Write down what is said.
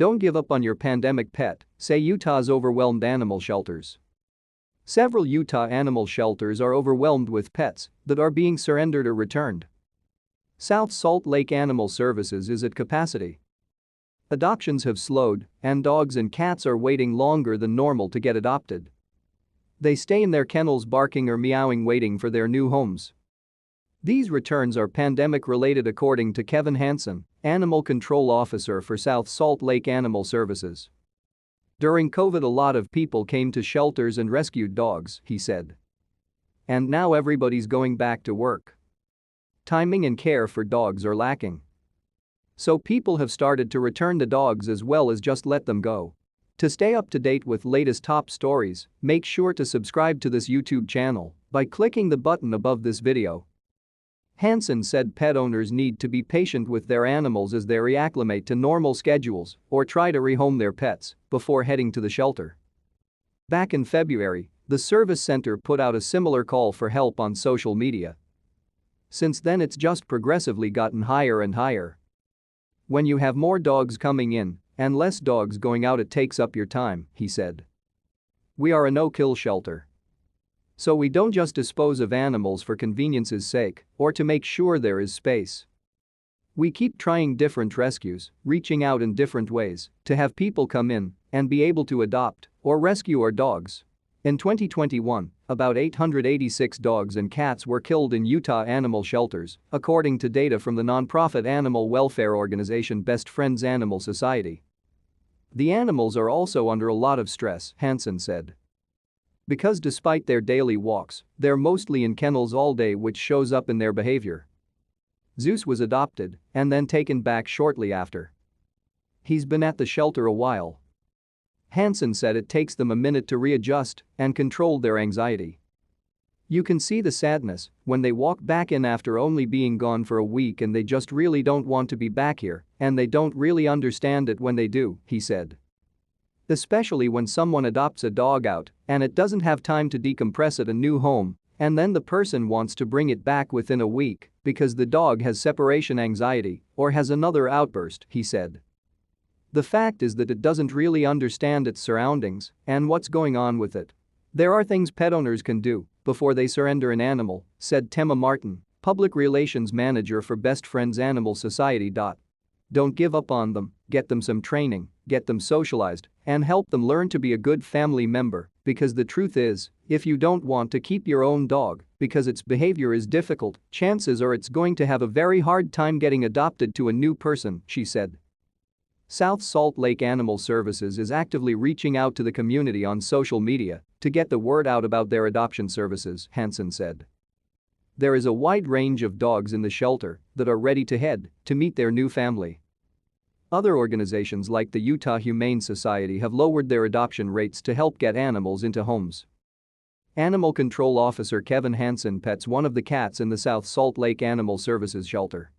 Don't give up on your pandemic pet, say Utah's overwhelmed animal shelters. Several Utah animal shelters are overwhelmed with pets that are being surrendered or returned. South Salt Lake Animal Services is at capacity. Adoptions have slowed, and dogs and cats are waiting longer than normal to get adopted. They stay in their kennels barking or meowing waiting for their new homes. These returns are pandemic-related according to Kevin Hansen, Animal Control Officer for South Salt Lake Animal Services. During COVID, a lot of people came to shelters and rescued dogs, he said. And now everybody's going back to work. Timing and care for dogs are lacking. So people have started to return the dogs as well as just let them go. To stay up to date with latest top stories, make sure to subscribe to this YouTube channel by clicking the button above this video. Hansen said pet owners need to be patient with their animals as they reacclimate to normal schedules or try to rehome their pets before heading to the shelter. Back in February, the service center put out a similar call for help on social media. Since then, it's just progressively gotten higher and higher. When you have more dogs coming in and less dogs going out, it takes up your time, he said. We are a no-kill shelter. So we don't just dispose of animals for convenience's sake or to make sure there is space. We keep trying different rescues, reaching out in different ways to have people come in and be able to adopt or rescue our dogs. In 2021, about 886 dogs and cats were killed in Utah animal shelters, according to data from the nonprofit animal welfare organization Best Friends Animal Society. The animals are also under a lot of stress, Hansen said. Because despite their daily walks, they're mostly in kennels all day, which shows up in their behavior. Zeus was adopted and then taken back shortly after. He's been at the shelter a while. Hansen said it takes them a minute to readjust and control their anxiety. You can see the sadness when they walk back in after only being gone for a week, and they just really don't want to be back here, and they don't really understand it when they do, he said. Especially when someone adopts a dog out and it doesn't have time to decompress at a new home, and then the person wants to bring it back within a week because the dog has separation anxiety or has another outburst, he said. The fact is that it doesn't really understand its surroundings and what's going on with it. There are things pet owners can do before they surrender an animal, said Tema Martin, Public Relations Manager for Best Friends Animal Society. Don't give up on them, get them some training, get them socialized, and help them learn to be a good family member, because the truth is, if you don't want to keep your own dog because its behavior is difficult, chances are it's going to have a very hard time getting adopted to a new person, she said. South Salt Lake Animal Services is actively reaching out to the community on social media to get the word out about their adoption services, Hansen said. There is a wide range of dogs in the shelter that are ready to head to meet their new family. Other organizations like the Utah Humane Society have lowered their adoption rates to help get animals into homes. Animal Control Officer Kevin Hansen pets one of the cats in the South Salt Lake Animal Services shelter.